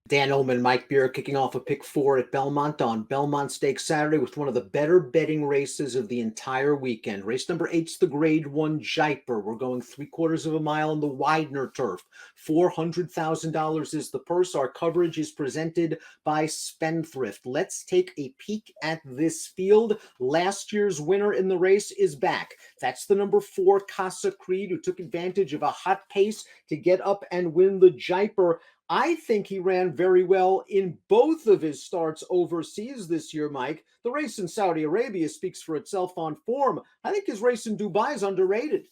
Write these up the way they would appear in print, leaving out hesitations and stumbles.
Dan Illman, Mike Beer kicking off a pick four at Belmont on Belmont Stakes Saturday with one of the better betting races of the entire weekend. Race number eight's the grade one Jaipur. We're going 3/4 of a mile on the Widener turf. $400,000 is the purse. Our coverage is presented by Spendthrift. Let's take a peek at this field. Last year's winner in the race is back. That's the number 4 Casa, who took advantage of a hot pace to get up and win the Jaipur. I think he ran very well in both of his starts overseas this year, Mike. The race in Saudi Arabia speaks for itself on form. I think his race in Dubai is underrated.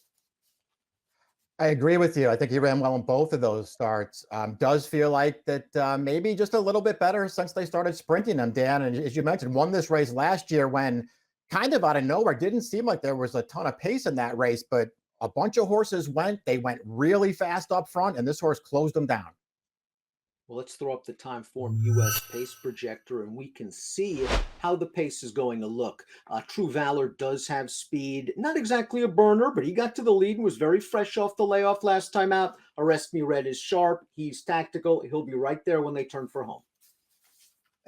I agree with you. I think he ran well in both of those starts. Does feel like that maybe just a little bit better since they started sprinting him, Dan. And as you mentioned, won this race last year when kind of out of nowhere, didn't seem like there was a ton of pace in that race, but a bunch of horses they went really fast up front, and this horse closed them down. Well, let's throw up the Time Form US pace projector and we can see how the pace is going to look. True Valor does have speed. Not exactly a burner, but he got to the lead and was very fresh off the layoff last time out. Arrest Me Red is sharp. He's tactical. He'll be right there when they turn for home.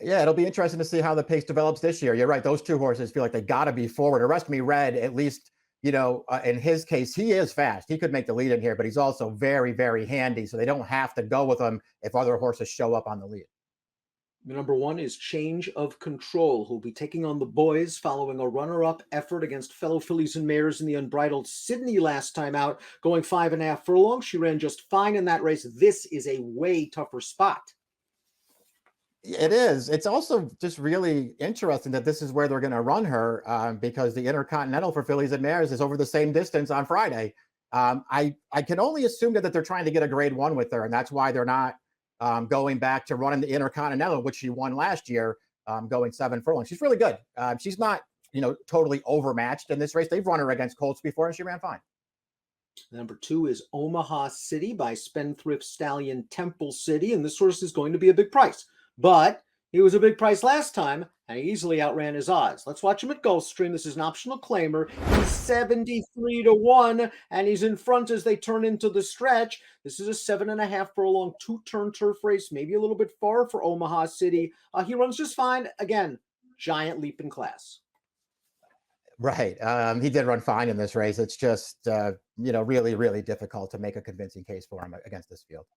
Yeah, it'll be interesting to see how the pace develops this year. You're right. Those two horses feel like they got to be forward. Arrest Me Red, at least, in his case, he is fast. He could make the lead in here, but he's also very, very handy. So they don't have to go with him if other horses show up on the lead. The number 1 is Change of Control, who'll be taking on the boys following a runner-up effort against fellow fillies and mares in the Unbridled Sydney last time out, going 5.5 furlongs. She ran just fine in that race. This is a way tougher spot. It is. It's also just really interesting that this is where they're going to run her because the Intercontinental for fillies and mares is over the same distance on Friday. I can only assume that they're trying to get a grade 1 with her, and that's why they're not going back to running the Intercontinental, which she won last year, going 7 furlongs. She's really good. She's not, totally overmatched in this race. They've run her against colts before, and she ran fine. Number 2 is Omaha City by Spendthrift Stallion Temple City, and this horse is going to be a big price. But he was a big price last time, and he easily outran his odds. Let's watch him at Gulfstream. This is an optional claimer. He's 73-1, and he's in front as they turn into the stretch. This is a 7.5 furlong 2-turn turf race, maybe a little bit far for Omaha City. He runs just fine. Again, giant leap in class. Right. He did run fine in this race. It's just, really, really difficult to make a convincing case for him against this field.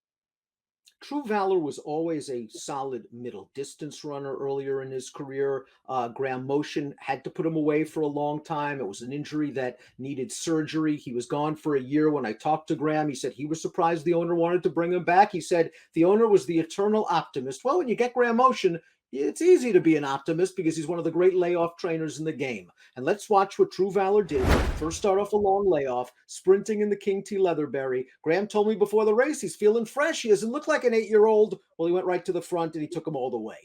True Valor was always a solid middle distance runner earlier in his career. Graham Motion had to put him away for a long time. It was an injury that needed surgery. He was gone for a year. When I talked to Graham, he said he was surprised the owner wanted to bring him back. He said the owner was the eternal optimist. Well, when you get Graham Motion, it's easy to be an optimist because he's one of the great layoff trainers in the game. And let's watch what True Valor did. First start off a long layoff, sprinting in the King T Leatherberry. Graham told me before the race he's feeling fresh. He doesn't look like an 8-year-old. Well, he went right to the front and he took him all the way.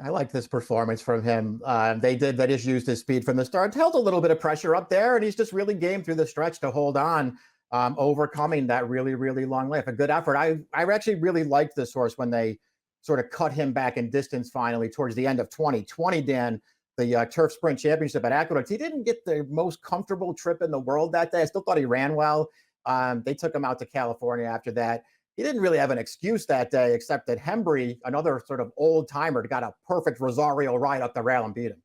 I like this performance from him. They just used his speed from the start, held a little bit of pressure up there, and he's just really game through the stretch to hold on, overcoming that really, really long layoff. A good effort. I actually really liked this horse when they sort of cut him back in distance finally towards the end of 2020, Dan, the Turf Sprint Championship at Aqueduct. He didn't get the most comfortable trip in the world that day. I still thought he ran well. They took him out to California after that. He didn't really have an excuse that day, except that Hembry, another sort of old timer, got a perfect Rosario ride up the rail and beat him.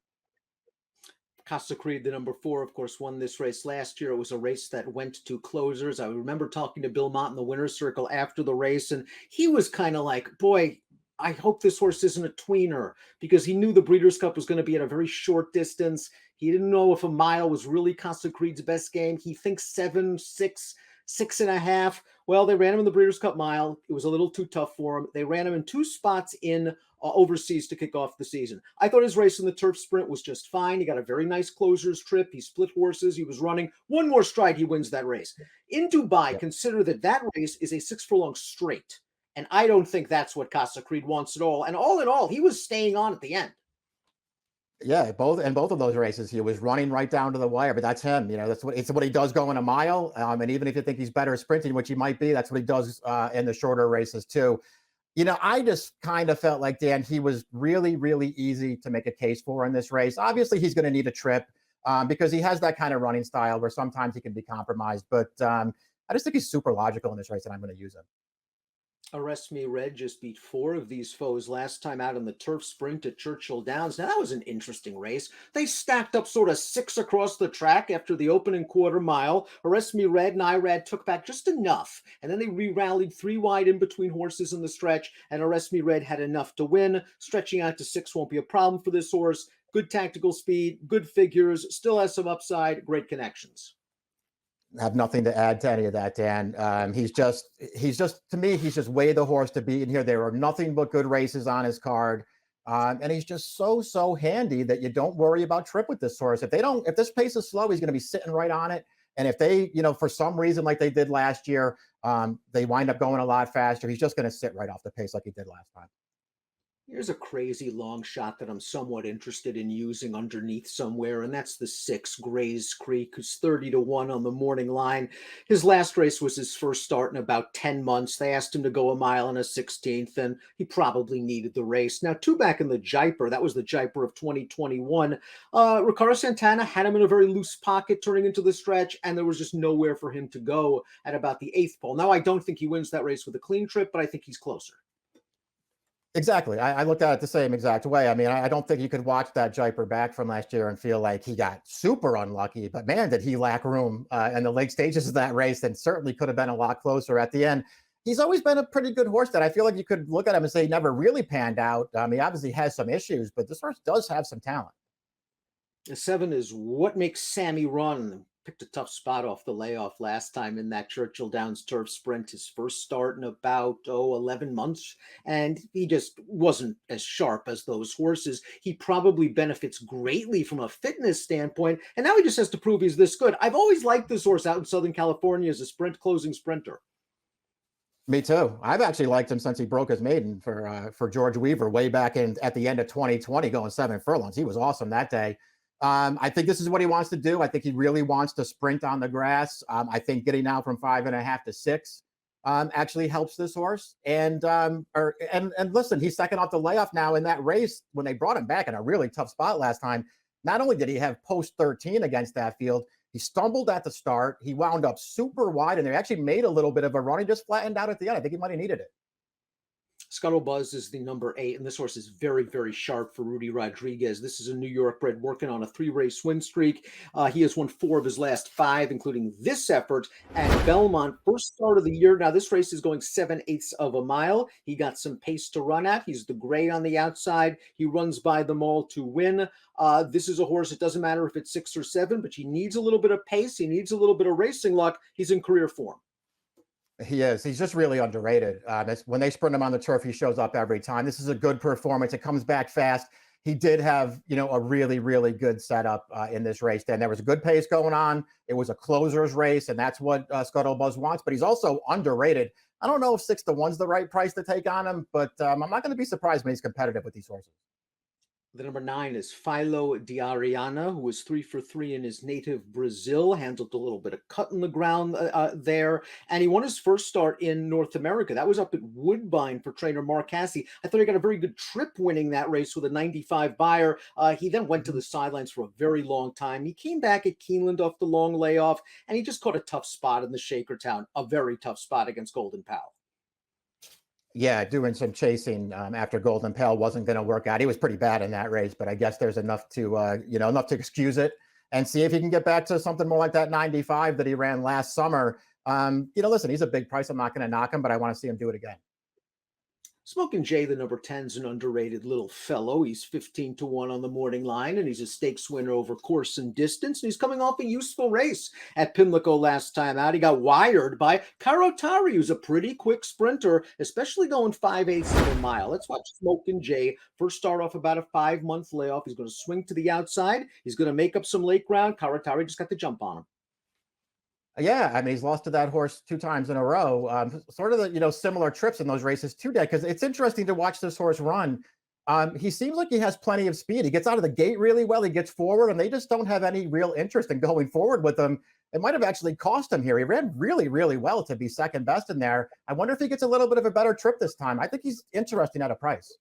Casa Creed, the number 4, of course, won this race last year. It was a race that went to closers. I remember talking to Belmont in the winner's circle after the race, and he was kind of like, boy, I hope this horse isn't a tweener, because he knew the Breeders' Cup was going to be at a very short distance. He didn't know if a mile was really Casa Creed's best game. He thinks 7, 6, 6.5. Well, they ran him in the Breeders' Cup mile. It was a little too tough for him. They ran him in 2 spots in overseas to kick off the season. I thought his race in the turf sprint was just fine. He got a very nice closer's trip. He split horses. He was running. One more stride, he wins that race. In Dubai, consider that race is a 6 furlong straight. And I don't think that's what Casa Creed wants at all. And all in all, he was staying on at the end. Yeah, both of those races, he was running right down to the wire. But that's him. That's what he does going a mile. And even if you think he's better sprinting, which he might be, that's what he does in the shorter races too. I just kind of felt like, Dan, he was really, really easy to make a case for in this race. Obviously, he's going to need a trip because he has that kind of running style where sometimes he can be compromised. But I just think he's super logical in this race, and I'm going to use him. Arrest Me Red just beat four of these foes last time out in the turf sprint at Churchill Downs. Now, that was an interesting race. They stacked up sort of six across the track after the opening quarter mile. Arrest Me Red and Irad took back just enough, and then they re-rallied three wide in between horses in the stretch, and Arrest Me Red had enough to win. Stretching out to six won't be a problem for this horse. Good tactical speed, good figures, still has some upside, great connections. Have nothing to add to any of that, Dan. He's just to me, he's just way the horse to beat in here. There are nothing but good races on his card. And he's just so handy that you don't worry about trip with this horse. If this pace is slow, he's going to be sitting right on it. And if they, for some reason, like they did last year, they wind up going a lot faster, he's just going to sit right off the pace like he did last time. Here's a crazy long shot that I'm somewhat interested in using underneath somewhere, and that's the six, Grays Creek, who's 30-1 on the morning line. His last race was his first start in about 10 months. They asked him to go a mile and a 16th, and he probably needed the race. Now, two back in the Jaipur, that was the Jaipur of 2021. Ricardo Santana had him in a very loose pocket turning into the stretch, and there was just nowhere for him to go at about the eighth pole. Now, I don't think he wins that race with a clean trip, but I think he's closer. Exactly. I looked at it the same exact way. I mean, I don't think you could watch that Jaipur back from last year and feel like he got super unlucky, but man, did he lack room in the late stages of that race, and certainly could have been a lot closer at the end. He's always been a pretty good horse that I feel like you could look at him and say he never really panned out. He obviously has some issues, but this horse does have some talent. The seven is What Makes Sammy Run. Picked a tough spot off the layoff last time in that Churchill Downs turf sprint. His first start in about 11 months, and he just wasn't as sharp as those horses. He probably benefits greatly from a fitness standpoint, and now he just has to prove he's this good. I've always liked this horse out in Southern California as a sprint closing sprinter. Me too. I've actually liked him since he broke his maiden for George Weaver way back in at the end of 2020, going 7 furlongs. He was awesome that day. I think this is what he wants to do. I think he really wants to sprint on the grass. I think getting now from 5.5 to 6 actually helps this horse. And listen, he's second off the layoff now in that race when they brought him back in a really tough spot last time. Not only did he have post 13 against that field, he stumbled at the start. He wound up super wide, and they actually made a little bit of a run. He just flattened out at the end. I think he might have needed it. Scuttlebuzz is the number 8, and this horse is very, very sharp for Rudy Rodriguez. This is a New York bred working on a 3-race win streak. He has won 4 of his last 5, including this effort at Belmont. First start of the year. Now, this race is going 7/8 of a mile. He got some pace to run at. He's the gray on the outside. He runs by them all to win. This is a horse, it doesn't matter if it's 6 or 7, but he needs a little bit of pace. He needs a little bit of racing luck. He's in career form. He is. He's just really underrated. When they sprint him on the turf, he shows up every time. This is a good performance. It comes back fast. He did have, a really, really good setup in this race. Then there was a good pace going on. It was a closer's race, and that's what Scuttlebuzz wants. But he's also underrated. I don't know if 6-1's the right price to take on him, but I'm not going to be surprised when he's competitive with these horses. The number 9 is Philo Diariana, who was 3 for 3 in his native Brazil, handled a little bit of cut in the ground there, and he won his first start in North America. That was up at Woodbine for trainer Mark Casse. I thought he got a very good trip winning that race with a 95 buyer. He then went to the sidelines for a very long time. He came back at Keeneland off the long layoff, and he just caught a tough spot in the Shakertown, a very tough spot against Golden Pal. Yeah, doing some chasing after Golden Pale wasn't going to work out. He was pretty bad in that race, but I guess there's enough to, enough to excuse it and see if he can get back to something more like that 95 that he ran last summer. Listen, he's a big price. I'm not going to knock him, but I want to see him do it again. Smoking Jay, the number 10, is an underrated little fellow. He's 15-1 on the morning line, and he's a stakes winner over course and distance. And he's coming off a useful race at Pimlico last time out. He got wired by Karotari, who's a pretty quick sprinter, especially going 5/8 of a mile. Let's watch Smoking Jay first start off about a 5-month layoff. He's going to swing to the outside. He's going to make up some late ground. Karotari just got the jump on him. Yeah, I mean, he's lost to that horse 2 times in a row. Sort of the, similar trips in those races too, Dad, because it's interesting to watch this horse run. He seems like he has plenty of speed. He gets out of the gate really well. He gets forward, and they just don't have any real interest in going forward with him. It might have actually cost him here. He ran really, really well to be second best in there. I wonder if he gets a little bit of a better trip this time. I think he's interesting at a price.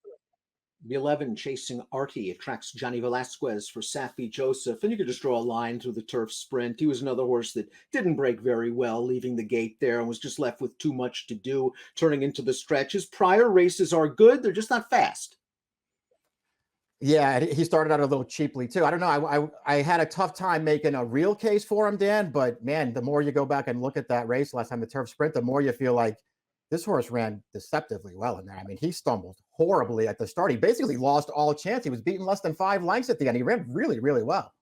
The 11 chasing Artie attracts J.Velazquez for Safi Joseph, and you could just draw a line through the turf sprint. He was another horse that didn't break very well, leaving the gate there, and was just left with too much to do, turning into the stretch. His prior races are good, they're just not fast. Yeah, he started out a little cheaply too. I don't know. I had a tough time making a real case for him, Dan. But man, the more you go back and look at that race last time, the turf sprint, the more you feel like this horse ran deceptively well in there. I mean, he stumbled horribly at the start. He basically lost all chance. He was beaten less than 5 lengths at the end. He ran really, really well.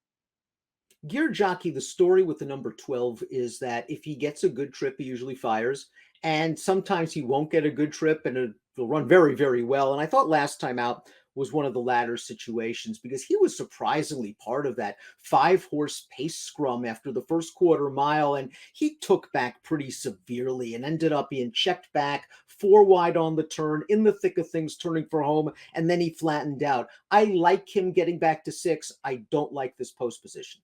Gear Jockey, the story with the number 12 is that if he gets a good trip, he usually fires. And sometimes he won't get a good trip and it'll run very, very well. And I thought last time out was one of the latter situations because he was surprisingly part of that 5-horse pace scrum after the first quarter mile. And he took back pretty severely and ended up being checked back 4 wide on the turn in the thick of things, turning for home. And then he flattened out. I like him getting back to 6. I don't like this post position.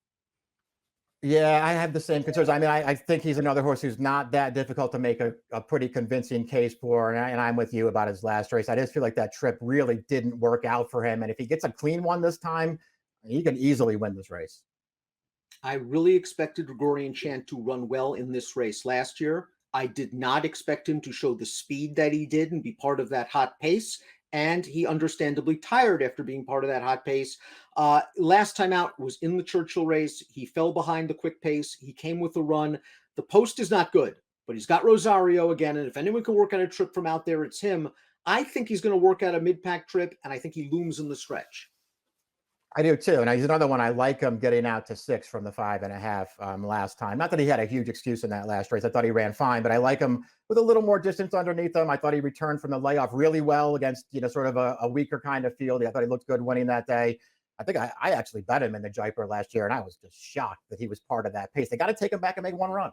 Yeah, I have the same concerns. I mean, I think he's another horse who's not that difficult to make a pretty convincing case for. And I'm with you about his last race. I just feel like that trip really didn't work out for him. And if he gets a clean one this time, he can easily win this race. I really expected Gregorian Chant to run well in this race last year. I did not expect him to show the speed that he did and be part of that hot pace. And he understandably tired after being part of that hot pace. Last time out was in the Churchill race. He fell behind the quick pace. He came with a run. The post is not good, but he's got Rosario again. And if anyone can work on a trip from out there, it's him. I think he's going to work out a mid-pack trip, and I think he looms in the stretch. I do too. And he's another one. I like him getting out to 6 from the 5.5 last time. Not that he had a huge excuse in that last race. I thought he ran fine, but I like him with a little more distance underneath him. I thought he returned from the layoff really well against, sort of a weaker kind of field. I thought he looked good winning that day. I think I actually bet him in the Jaipur last year, and I was just shocked that he was part of that pace. They got to take him back and make one run.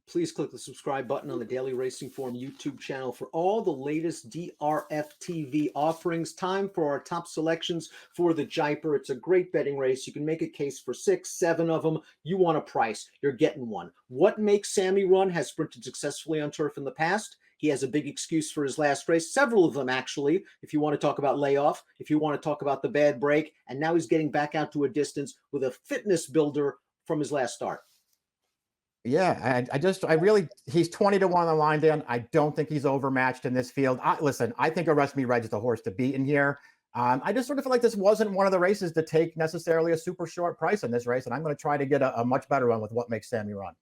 Please click the subscribe button on the Daily Racing Form YouTube channel for all the latest DRFTV offerings. Time for our top selections for the Jaipur. It's a great betting race. You can make a case for 6, 7 of them. You want a price, you're getting one. What makes Sammy run? Has sprinted successfully on turf in the past. He has a big excuse for his last race, several of them actually, if you want to talk about layoff, if you want to talk about the bad break, and now he's getting back out to a distance with a fitness builder from his last start. Yeah, I really, he's 20 to 1 on the line, Dan. I don't think he's overmatched in this field. Listen, I think Arrest Me Red is the horse to beat in here. I just sort of feel like this wasn't one of the races to take necessarily a super short price in this race, and I'm going to try to get a much better one with What Makes Sammy Run.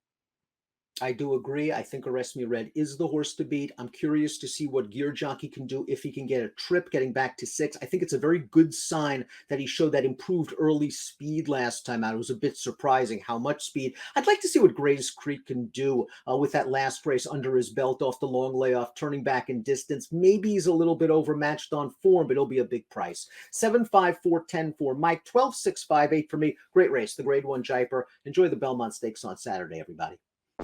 I do agree. I think Arrest Me Red is the horse to beat. I'm curious to see what Gear Jockey can do if he can get a trip getting back to 6. I think it's a very good sign that he showed that improved early speed last time out. It was a bit surprising how much speed. I'd like to see what Gray's Creek can do with that last race under his belt off the long layoff, turning back in distance. Maybe he's a little bit overmatched on form, but it'll be a big price. 7-5-4-10 for Mike, 12-6-5-8 for me. Great race, the Grade 1 Jaipur. Enjoy the Belmont Stakes on Saturday, everybody.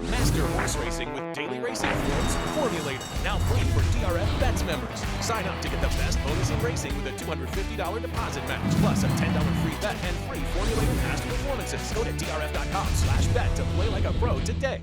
Master horse racing with Daily Racing Form's Formulator, now free for DRF Bets members. Sign up to get the best bonus in racing with a $250 deposit match, plus a $10 free bet and free Formulator past performances. Go to drf.com/bet to play like a pro today.